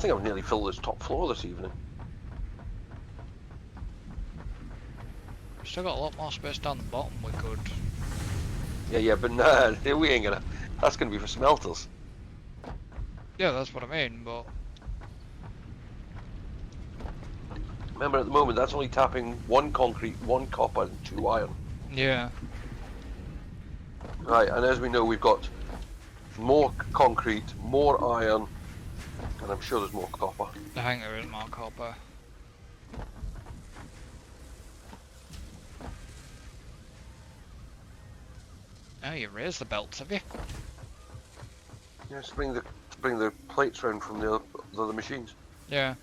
think I've nearly filled this top floor this evening. Still got a lot more space down the bottom we could. Yeah, but nah, we ain't gonna. That's gonna be for smelters. Yeah, that's what I mean, but... Remember, at the moment, that's only tapping 1 concrete, 1 copper, and 2 iron. Yeah. Right, and as we know, we've got more concrete, more iron, and I'm sure there's more copper. I think there is more copper. Oh, you raised the belts, have you? Yes, bring the plates round from the other machines. Yeah.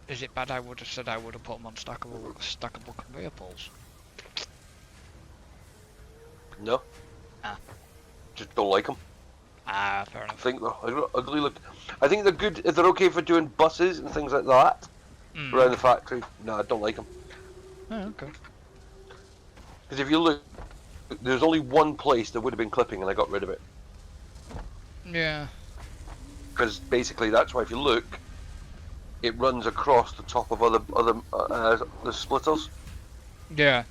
Is it bad I would have said I would have put them on stackable conveyor poles? No. Ah. Just don't like them. Ah, fair I enough. think they're ugly look. I think they're good if they're okay for doing buses and things like that around the factory. No, I don't like them. Oh, okay. Because if you look, there's only one place that would have been clipping, and I got rid of it. Yeah. Because basically, that's why if you look, it runs across the top of the splitters. Yeah.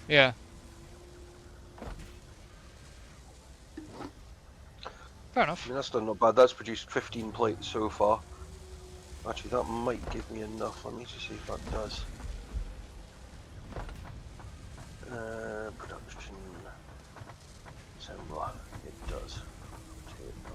Yeah. Fair I enough. mean, that's still not bad. That's produced 15 plates so far. Actually, that might give me enough. Let me just see if that does. Production assembler. It does. Take that.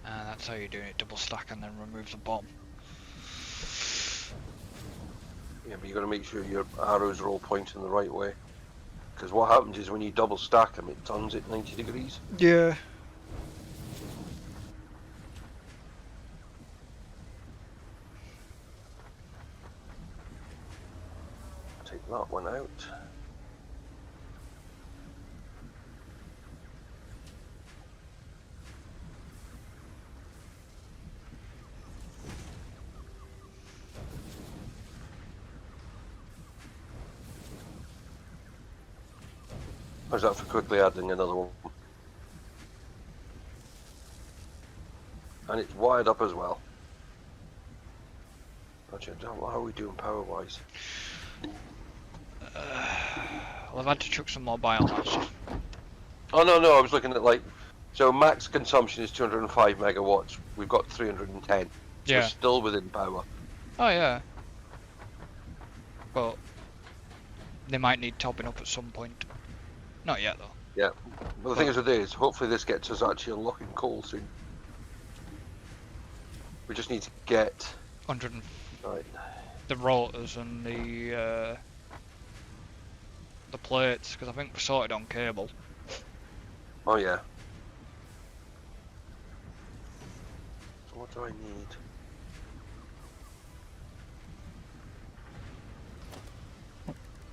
That's how you're doing it, double stack and then remove the bomb. Yeah, but you got to make sure your arrows are all pointing the right way. Because what happens is when you double stack them, it turns it 90 degrees. Yeah. Take that one out. How's that for quickly adding another one? And it's wired up as well. Actually, how are we doing power-wise? Well, I've had to chuck some more biomass. Oh no, I was looking at so max consumption is 205 megawatts. We've got 310. So Yeah. we're still within power. Oh yeah. But they might need topping up at some point. Not yet though. Yeah. Well, the thing is with this, hopefully this gets us actually unlocking coal soon. We just need to get 100 right. the rotors and the plates, because I think we're sorted on cable. Oh yeah. So what do I need?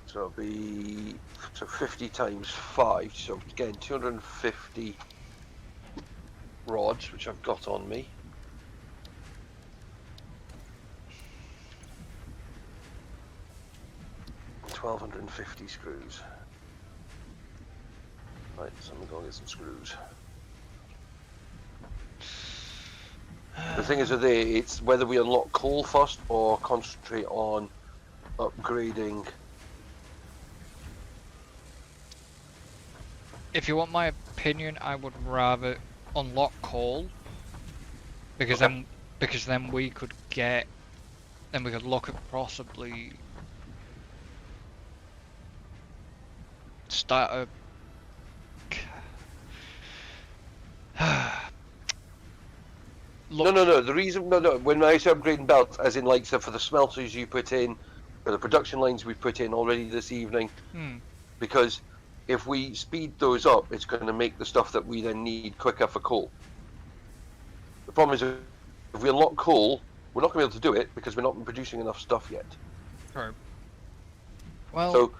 So it'll be 50 times 5. So again, 250 rods, which I've got on me. $1,250 screws. Right, so I'm gonna go get some screws. The thing is with it's whether we unlock coal first or concentrate on upgrading. If you want my opinion, I would rather unlock coal, because Okay. then we could look at possibly start a No. The reason, no. When I say upgrading belts, as in so for the smelters you put in, for the production lines we put in already this evening, because if we speed those up, it's going to make the stuff that we then need quicker for coal. The problem is if we unlock coal, we're not going to be able to do it because we're not producing enough stuff yet. Right. Well, So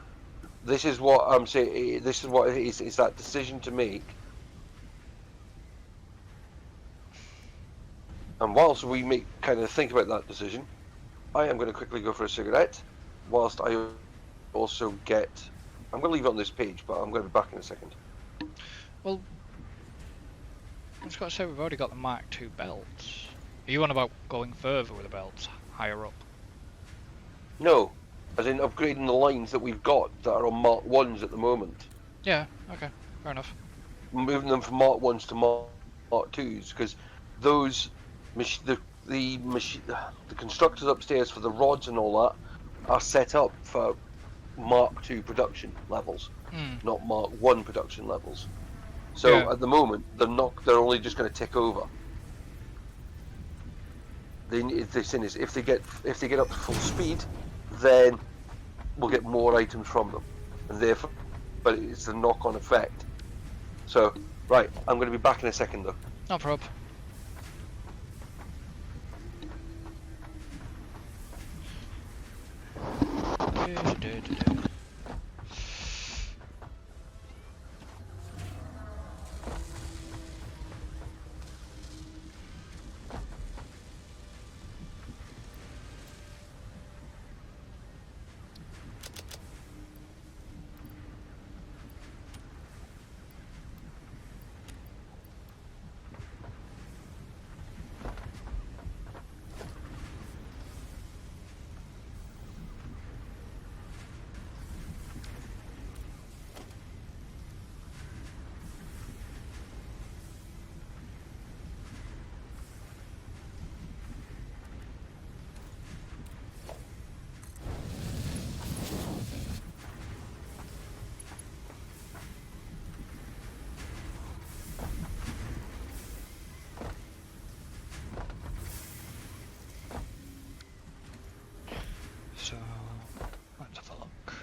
this is what I'm saying. This is what it is that decision to make. And whilst we kind of think about that decision, I am going to quickly go for a cigarette, whilst I also get. I'm going to leave it on this page, but I'm going to be back in a second. well, I just got to say we've already got the Mark II belts. Are you on about going further with the belts, higher up? No, as in upgrading the lines that we've got that are on Mark 1s at the moment. Yeah, okay, fair enough. Moving them from Mark 1s to Mark 2s, because those the constructors upstairs for the rods and all that are set up for Mark 2 production levels, not Mark 1 production levels. So Yeah. at the moment they're only just going to tick over. The thing is, if they get up to full speed, then we'll get more items from them, and therefore, but it's a knock-on effect. So, right, I'm going to be back in a second though. No prob. So, let's have a look.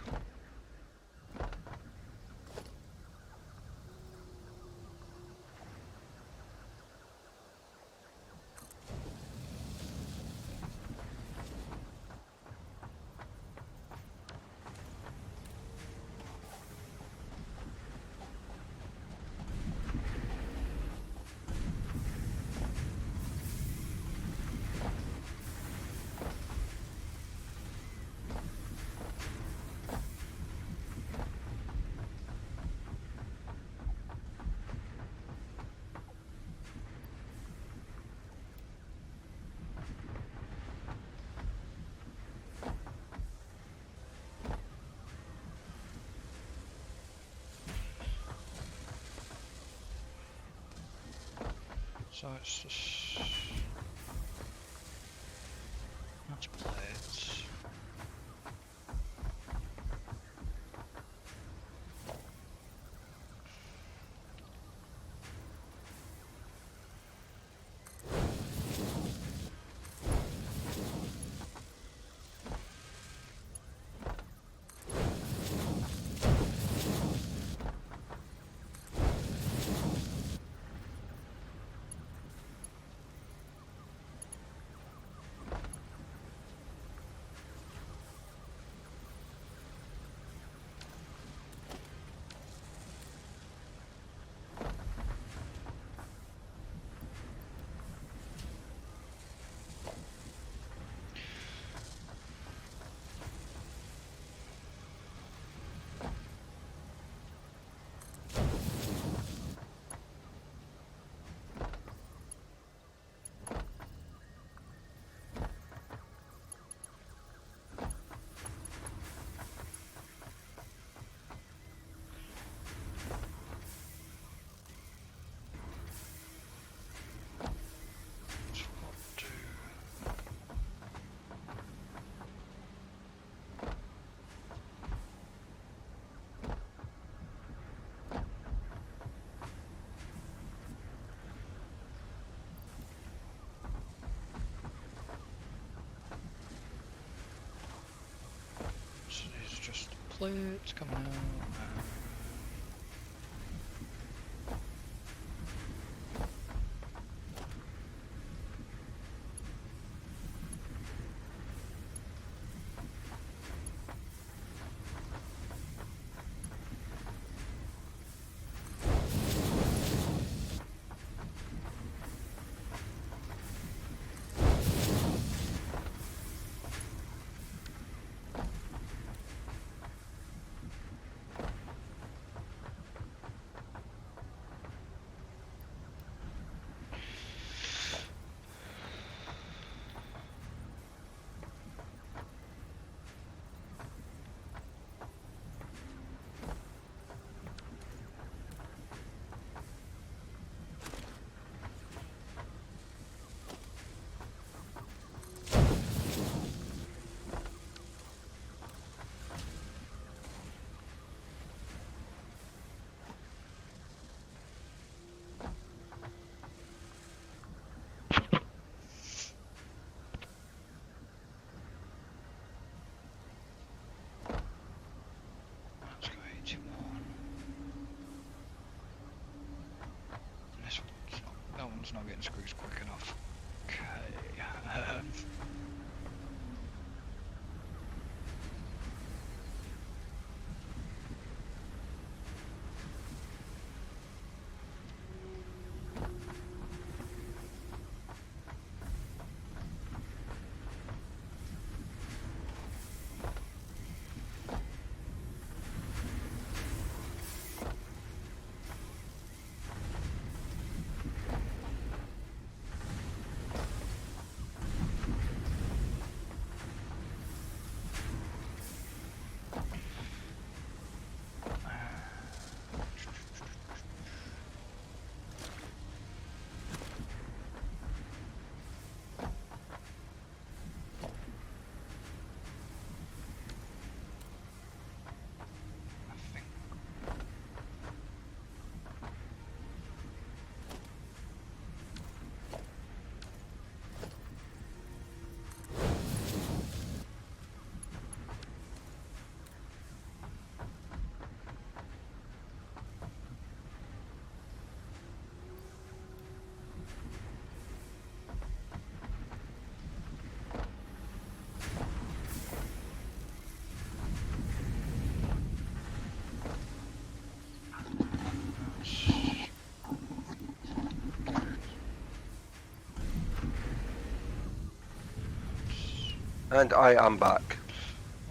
So it's just... That's plates. So these are just plates coming out. it's not getting screws quick enough. Okay. I think And I am back.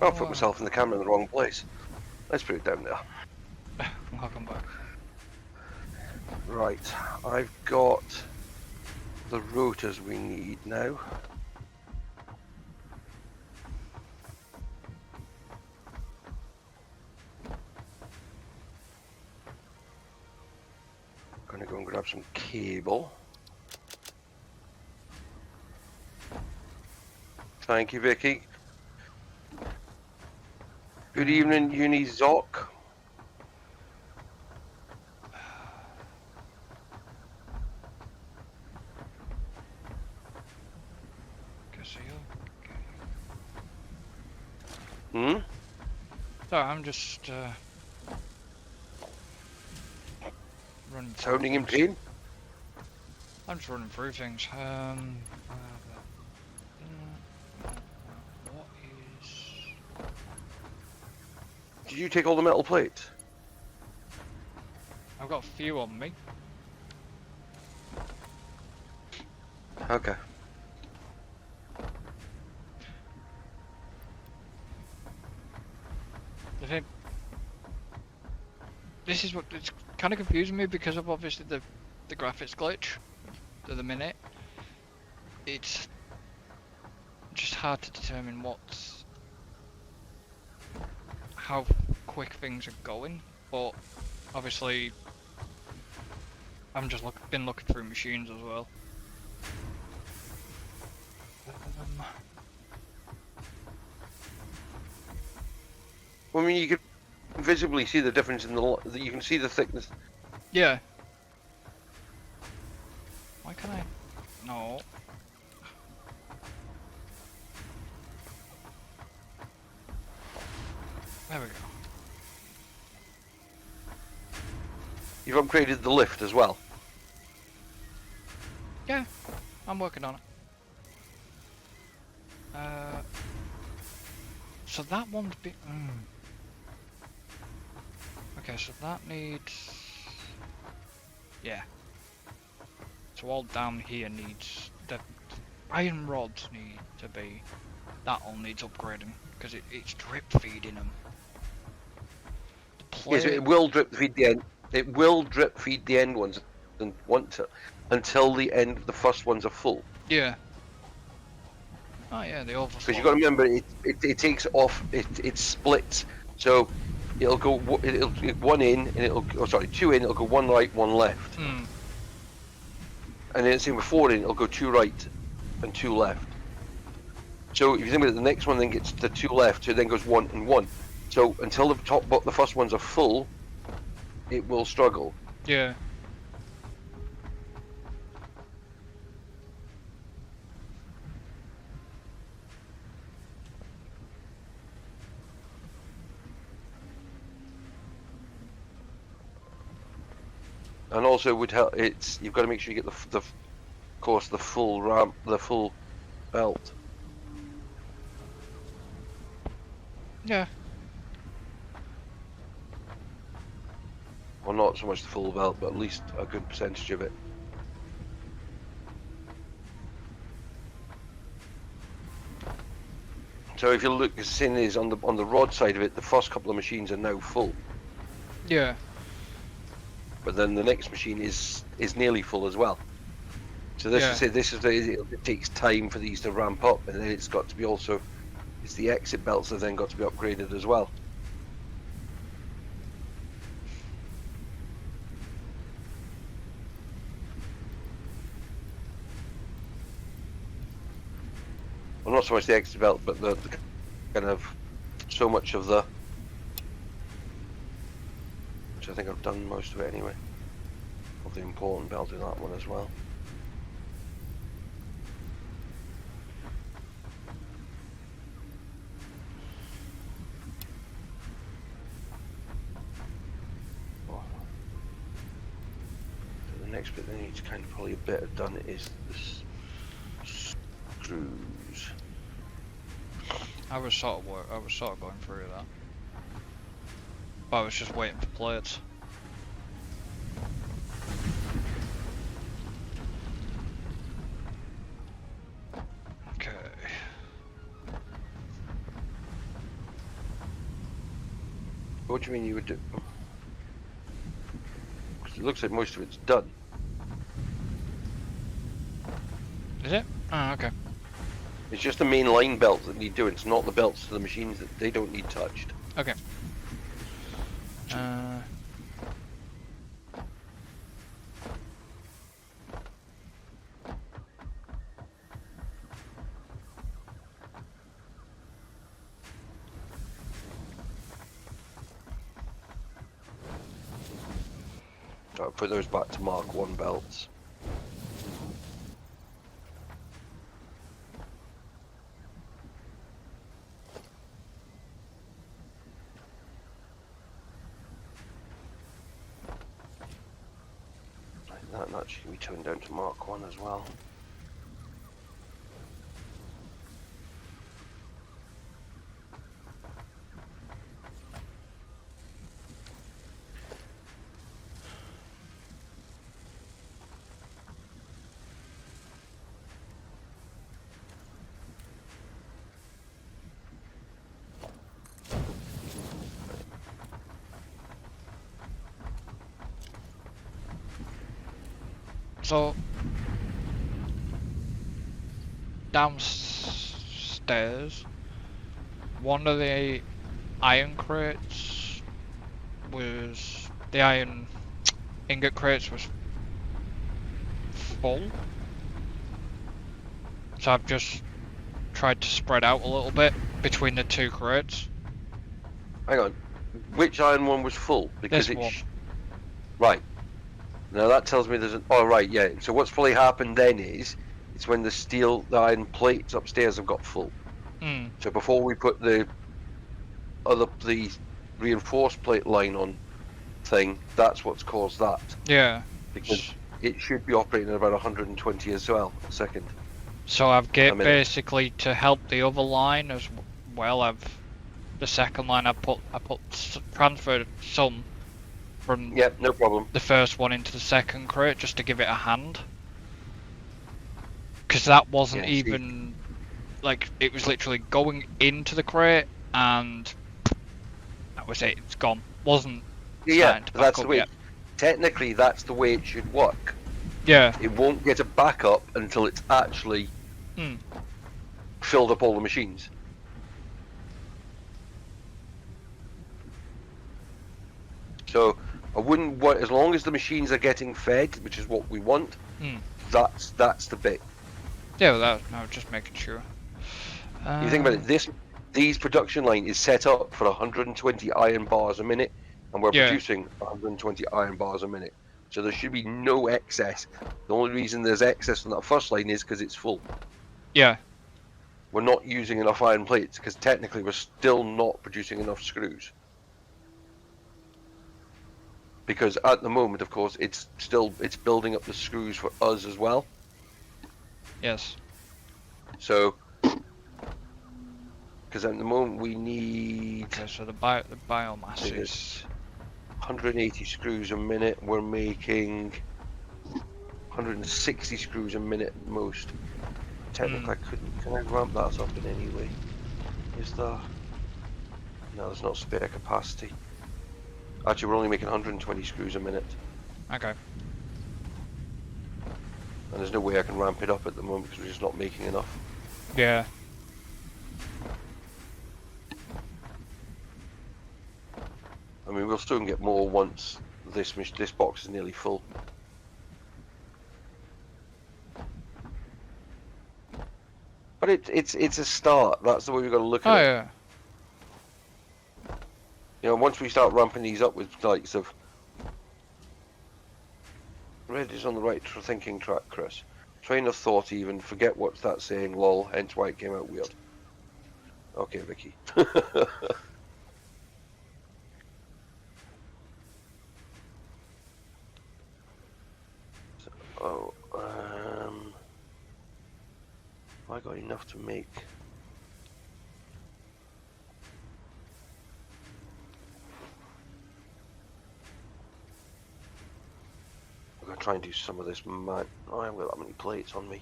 I'll put oh, myself in the camera in the wrong place. Let's put it down there. welcome back. Right, I've got the rotors we need now. Gonna go and grab some cable. Thank you, Vicky. Good evening, Uni Zoc. Guess Hmm? so I'm just running through Sounding in things. pain? I'm just running through things. What is? Did you take all the metal plates? I've got a few on me. Okay. The thing, this is what it's kind of confusing me because of obviously the graphics glitch at the minute. It's just hard to determine how quick things are going, but obviously I'm just been looking through machines as well. I mean, you can visibly see the difference in you can see the thickness. Yeah. Why can't I? No. There we go. You've upgraded the lift as well. Yeah, I'm working on it. So that one's Okay, so that needs. Yeah. So all down here needs the iron rods need to be. That all needs upgrading because it's drip feeding them. The Yes, plate. it will drip feed the end. It will drip feed the end ones and want to until the end. The first ones are full. Yeah. Oh yeah, the overflow. Because you've got to remember, it takes off. It splits. So it'll go. It'll one in and it'll. Oh, sorry, two in. It'll go one right, one left. Hmm. And then same with four in. It'll go two right and two left. So if you think about it, the next one then gets the two left. So it then goes one and one. So until the first ones are full, it will struggle. Yeah. And also would help. You've got to make sure you get course, the full ramp, the full belt. Yeah. Well, not so much the full belt, but at least a good percentage of it. So if you look, the thing is on the rod side of it, the first couple of machines are now full, Yeah. but then the next machine is nearly full as well. So this is it. This is it takes time for these to ramp up, and then it's got to be also, it's the exit belts that then got to be upgraded as well. Well, not so much the exit belt, but the kind of so much of the, which I think I've done most of it anyway, of the important belt in that one as well. Oh. So the next bit that needs kind of probably a bit of done is the screws. I was sort of going through that. But I was just waiting for plates. Okay. What do you mean you would do? Because it looks like most of it's done. Is it? Oh, okay. It's just the main line belts that need doing. It's not the belts to the machines that they don't need touched. Okay. I'll put those back to Mark 1 belts. That actually can be turned down to Mark 1 as well. So downstairs, one of the iron crates was the iron ingot crates was full. So I've just tried to spread out a little bit between the two crates. Hang on. Which iron one was full? Because This one. Right. Now that tells me there's an... Oh, right, yeah. So what's probably happened then is, it's when the iron plates upstairs have got full. Mm. So before we put the reinforced plate line on thing, that's what's caused that. Yeah. Because it should be operating at about 120 as well a second. So I've basically to help the other line as well. The second line I transferred some from no problem. the first one into the second crate just to give it a hand. Because that wasn't even like, it was literally going into the crate and that was it. It's gone. Wasn't Yeah, to that's the way. yet. Technically, that's the way it should work. Yeah. It won't get a backup until it's actually filled up all the machines. So I wouldn't want, as long as the machines are getting fed, which is what we want. That's the bit. Yeah, well, I was just making sure. You think about it. These production line is set up for 120 iron bars a minute, and we're producing 120 iron bars a minute. So there should be no excess. The only reason there's excess on that first line is because it's full. Yeah. We're not using enough iron plates because technically we're still not producing enough screws. Because at the moment, of course, it's building up the screws for us as well. Yes. So, because at the moment we need Okay, so the biomass say this, is 180 screws a minute. We're making 160 screws a minute at most. Technically, I couldn't. Can I ramp that up in any way? Is there? No, there's not spare capacity. Actually, we're only making 120 screws a minute, okay. and there's no way I can ramp it up at the moment because we're just not making enough. Yeah. I mean, we'll soon get more once this box is nearly full. But it's a start. That's the way we've got to look at Oh it. yeah. You know, once we start ramping these up with likes of Red is on the right thinking track, Chris. Train of thought even. Forget what's that saying, lol, hence why it came out weird. Okay, Vicky. Oh, I got enough to make. I'm gonna try and do some of this man. I haven't got that many plates on me.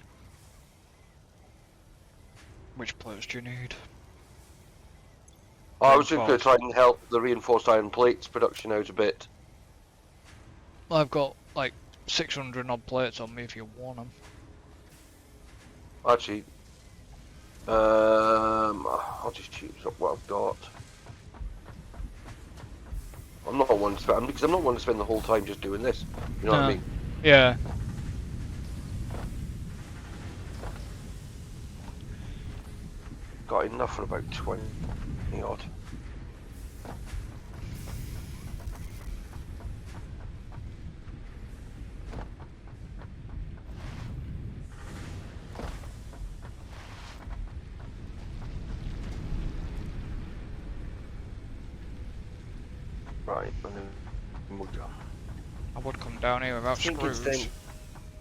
Which plates do you need? Oh, I was just gonna Reinforced. try and help the reinforced iron plates production out a bit. I've got like 600 odd plates on me if you want them. Actually, I'll just choose up what I've got. I'm not one to spend because I'm not one to spend the whole time just doing this. You know what I mean? Yeah. Got enough for about 20 odd. Right, and then we'll go. I would come down here without I think it's screws. then.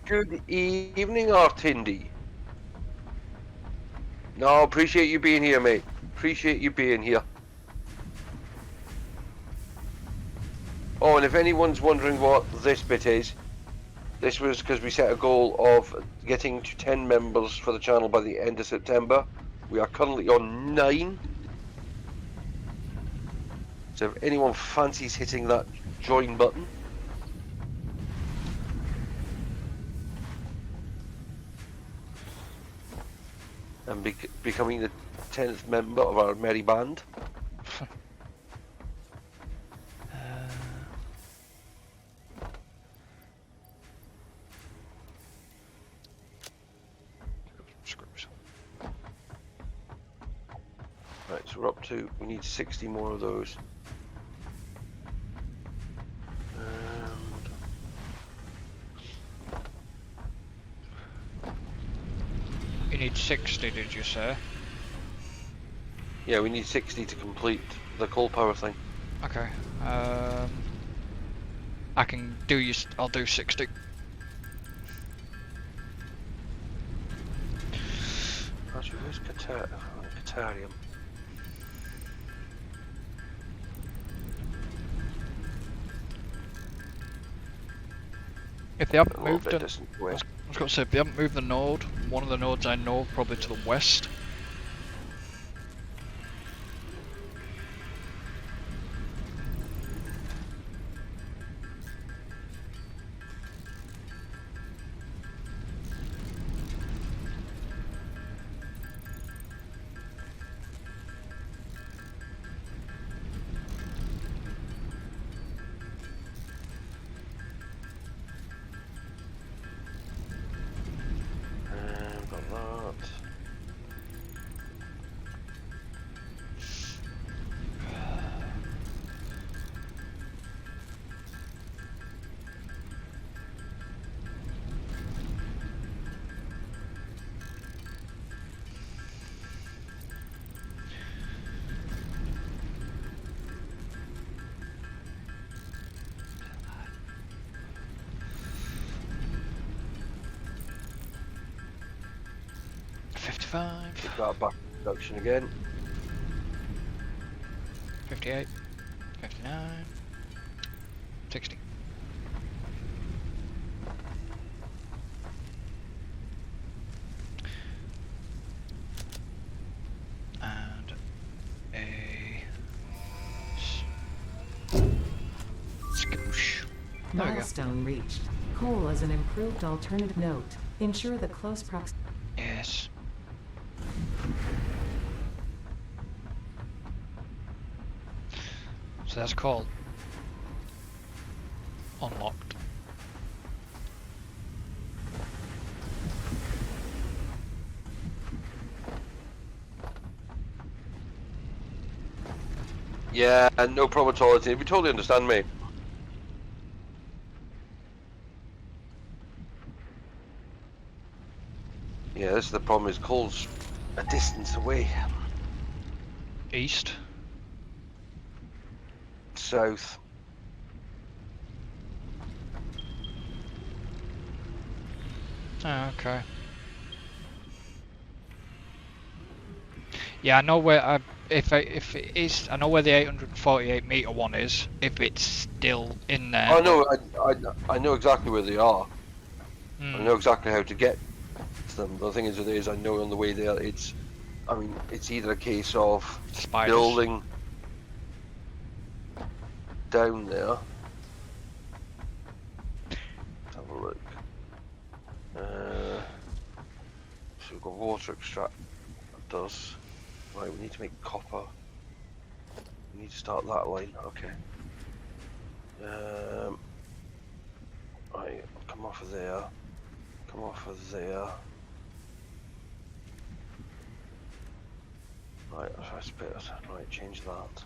Good evening, Artindi. No, appreciate you being here, mate. Appreciate you being here. Oh, and if anyone's wondering what this bit is, this was because we set a goal of getting to 10 members for the channel by the end of September. We are currently on 9. So if anyone fancies hitting that join button, and becoming the 10th member of our merry band. Screws. Right, so we're up to, we need 60 more of those. You need 60, did you say? Yeah, we need 60 to complete the coal power thing. Okay. I can do you. I'll do 60. Actually, where's Catarium? If they haven't A little moved bit it, distant I away. was going to say if they haven't moved the node, one of the nodes I know probably to the west. Got that. 55. Take that back to production again. 58. 59. 60. And a skoosh. There we go. Milestone reached. Coal is an improved alternative note. Ensure the close proximity. Yes. So that's called unlocked. Yeah, no problem at all. You totally understand me. Yeah, this is the problem. Is Cole's a distance away. East. South. Oh, okay. Yeah, I know where. If it is, I know where the 848 meter one is. If it's still in there. Oh no, I know exactly where they are. I know Hmm. exactly how to get to them. The thing is I know on the way there. I mean, it's either a case of Spiders. building down there. Let's have a look. So we've got water extract. That does. Right, we need to make copper. We need to start that line. Okay. Right, come off of there. Come off of there. Right, that's better. Right, change that.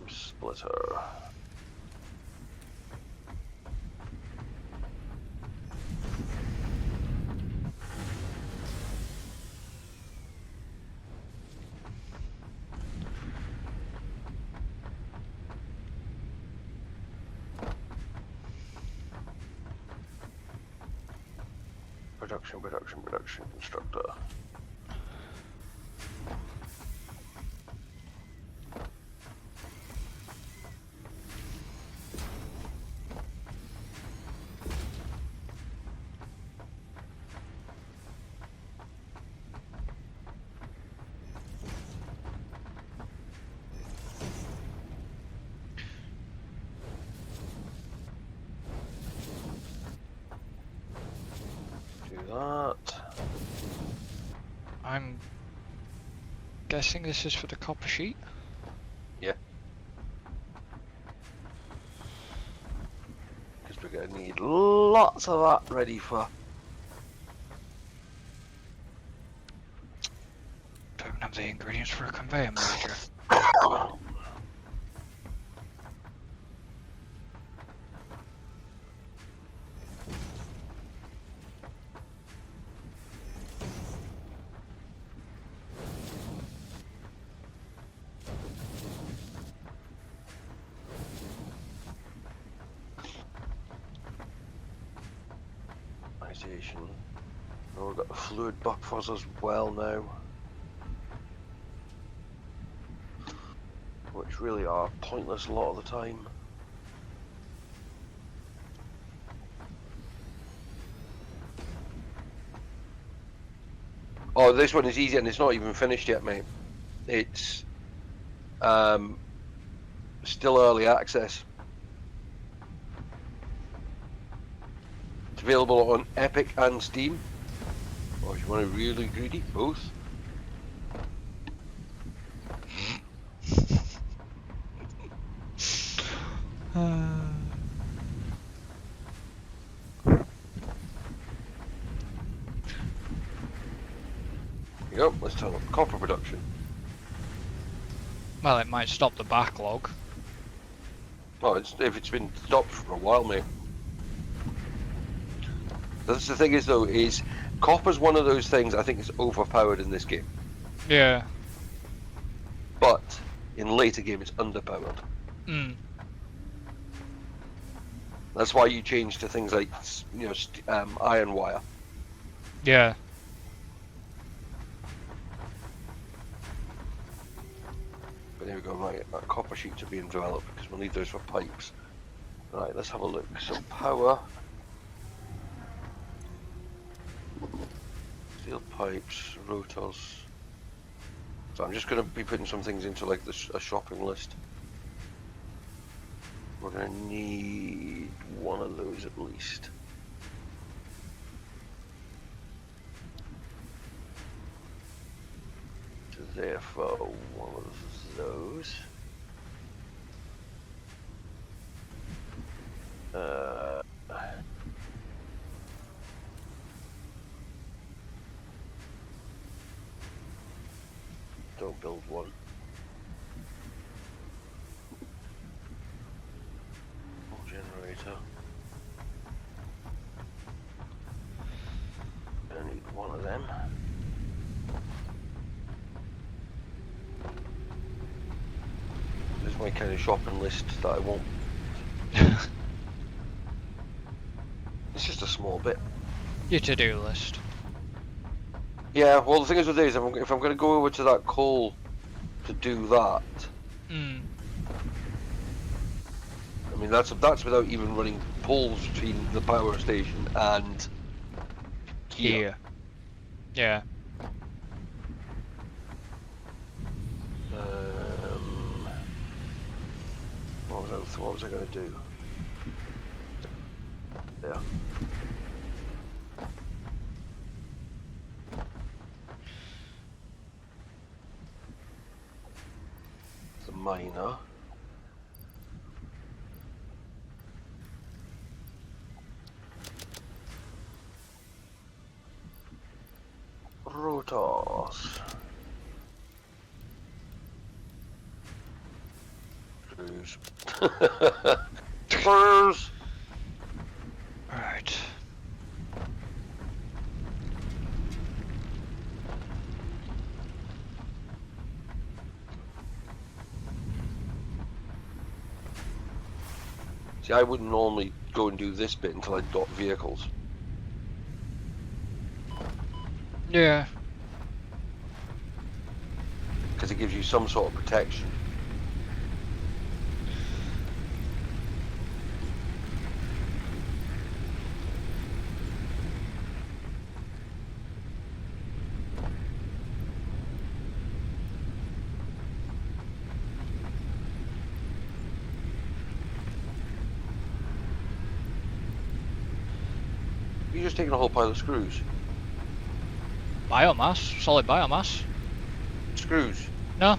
Splitter. Production, constructor. Do that. I'm guessing this is for the copper sheet. Yeah. Because we're going to need lots of that ready for. Don't have the ingredients for a conveyor manager. Oh, we've got the fluid buffers as well now, which really are pointless a lot of the time. Oh, this one is easy and it's not even finished yet, mate. It's still early access. It's available on Epic and Steam. Or if you want to really greedy, both. Yep, let's turn up copper production. Well, it might stop the backlog. Oh, if it's been stopped for a while, mate. That's the thing is though, is copper's one of those things I think is overpowered in this game. Yeah. But in later game it's underpowered. Mm. That's why you change to things like, iron wire. Yeah. But there we go, right, copper sheets are being developed because we'll need those for pipes. Right, let's have a look. So power, steel pipes, rotors. So I'm just going to be putting some things into like a shopping list. We're going to need one of those at least. So therefore, one of those. Don't build one. Generator. I need one of them. This is my kind of shopping list that I want. It's just a small bit. Your to-do list. Yeah, well the thing is with this, if I'm going to go over to that coal to do that, Mm. I mean that's without even running poles between the power station and Here. Yeah. What was I going to do? Yeah. The miner. Rotors. Screws. Screws. Right. See, I wouldn't normally go and do this bit until I dock vehicles. Yeah. Because it gives you some sort of protection. You're just taking a whole pile of screws. Biomass. Solid biomass. Screws? No.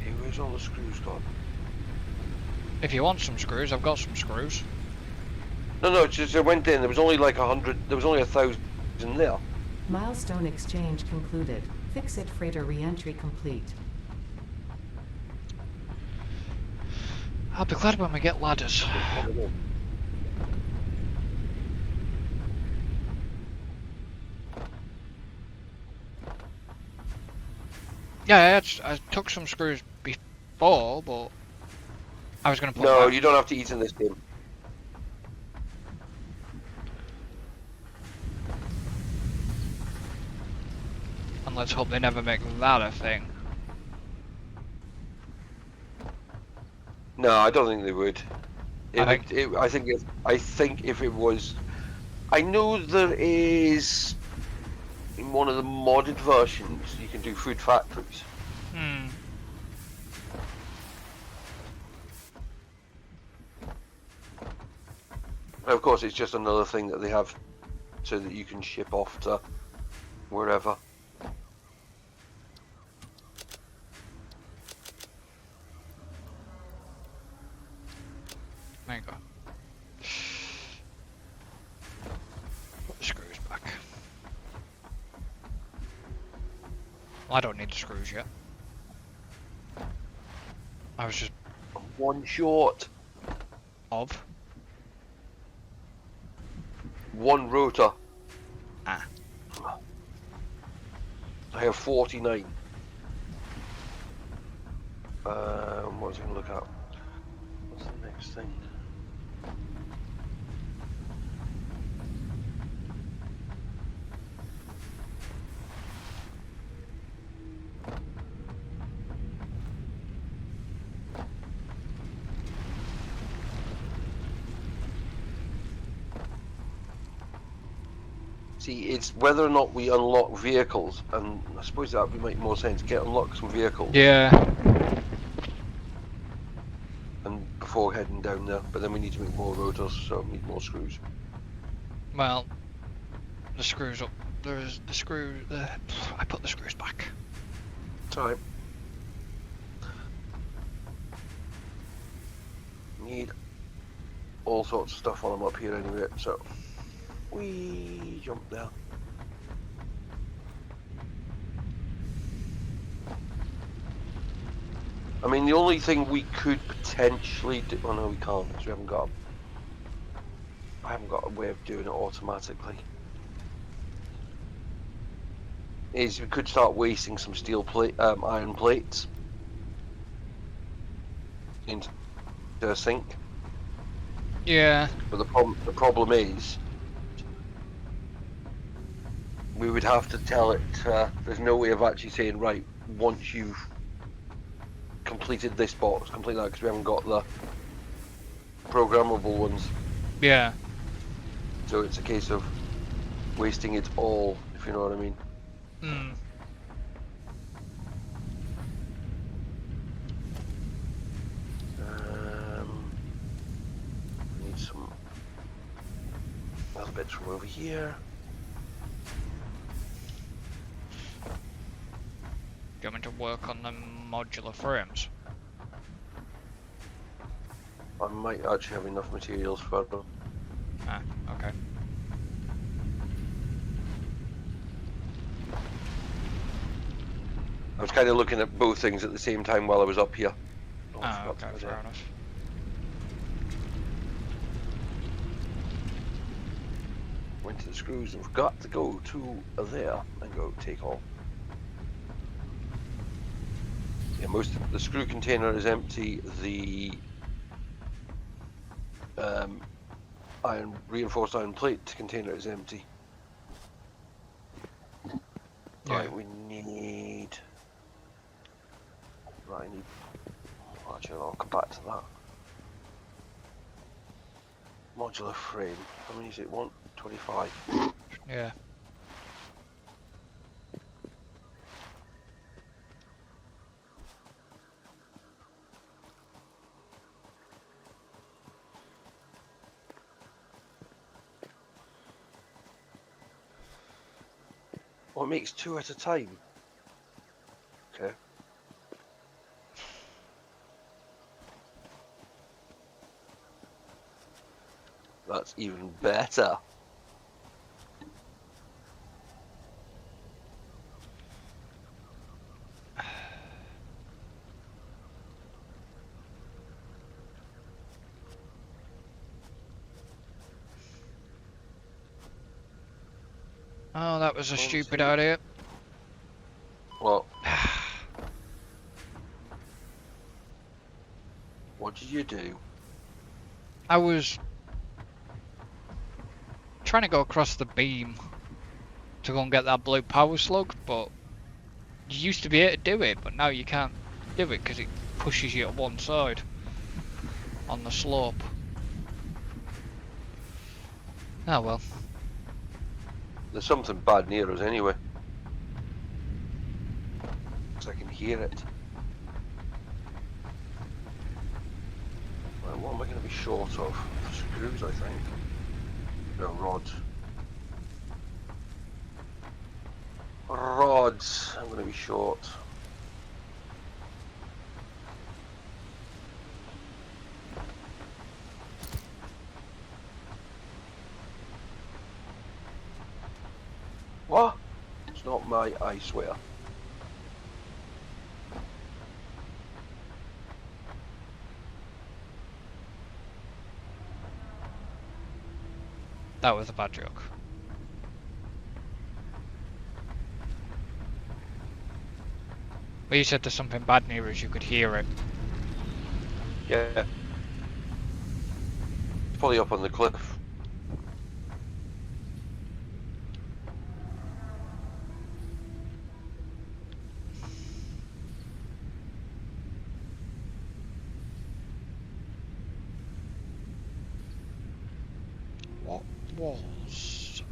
Hey, where's all the screws gone? If you want some screws, I've got some screws. No, it's just I went in, there was only like 100, there was only 1,000 there. Milestone exchange concluded. Fix-it freighter re-entry complete. I'll be glad when we get ladders. Yeah, I took some screws before, but I was going to put No, back. you don't have to eat in this game. And let's hope they never make that a thing. No, I don't think they would. I I think if it was, I know there is in one of the modded versions you can do food factories. Hmm. Of course, it's just another thing that they have so that you can ship off to wherever. There you go. Put the screws back. Well, I don't need the screws yet. I was just One short, of. one rotor. Ah. I have 49. What was I going to look at? What's the next thing? See, it's whether or not we unlock vehicles, and I suppose that would make more sense. Unlock some vehicles, Yeah. and before heading down there. But then we need to make more rotors, so we need more screws. Well, the screws up. There's the screw. I put the screws back. It's alright. Need all sorts of stuff while I'm up here anyway, so we jump there. I mean, the only thing we could potentially do. Oh no, we can't because we haven't got. I haven't got a way of doing it automatically. Is we could start wasting some steel plate, iron plates into a sink. Yeah. But the problem is, we would have to tell it. There's no way of actually saying, right, once you've completed this box, complete that, because we haven't got the programmable ones. Yeah. So it's a case of wasting it all, if you know what I mean. Hmm. Need some other bits from over here. Do you want me to work on the modular frames? I might actually have enough materials for them. Ah, okay. I was kind of looking at both things at the same time while I was up here. Oh, I Ah, forgot to okay, put fair that. enough. Went to the screws and forgot to go to there and go take all. Yeah, most of the screw container is empty. The reinforced iron plate container is empty. Yeah. Right, we need. Right, I need. Actually, I'll come back to that. Modular frame. How many is it? 125. Yeah. Well, it makes 2 at a time. Okay. That's even better. Oh, that was a One, stupid two. idea. Well, what did you do? I was trying to go across the beam to go and get that blue power slug, but you used to be able to do it, but now you can't do it because it pushes you to one side on the slope. Oh well. There's something bad near us anyway. 'Cause I can hear it. Right, what am I going to be short of? Screws, I think. No, rods. Rods. I'm going to be short. What? It's not my, I swear. That was a bad joke. But you said there's something bad near us, you could hear it. Yeah. It's probably up on the cliff. What was...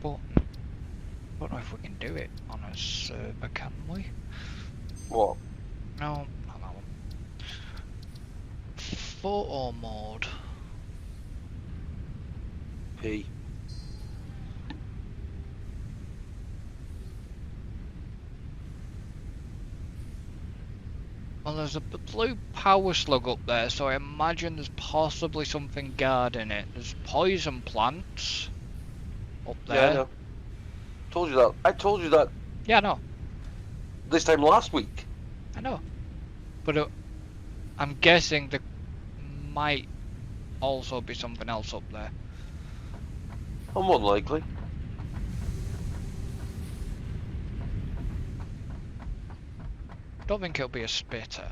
button. Don't know if we can do it on a server, can we? What? No, not that one. Photo mode. P. Well, there's a blue power slug up there, so I imagine there's possibly something guarding it. There's poison plants up there. Yeah, I know. Told you that. I told you that Yeah, I know. this time last week. I know. But I'm guessing there might also be something else up there. I'm unlikely. Don't think it'll be a spitter.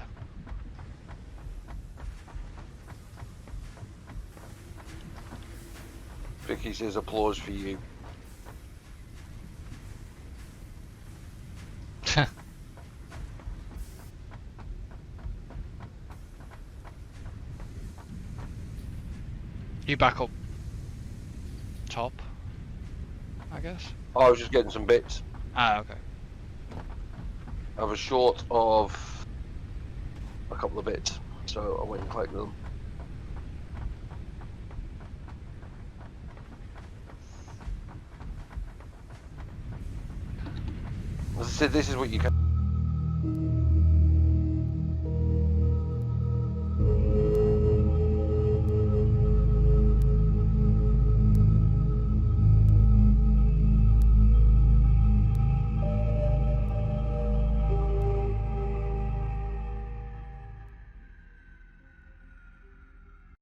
Vicky says applause for you. You back up top, I guess. Oh, I was just getting some bits. Ah, okay. I was short of a couple of bits, so I went and collected them. As I said, this is what you can.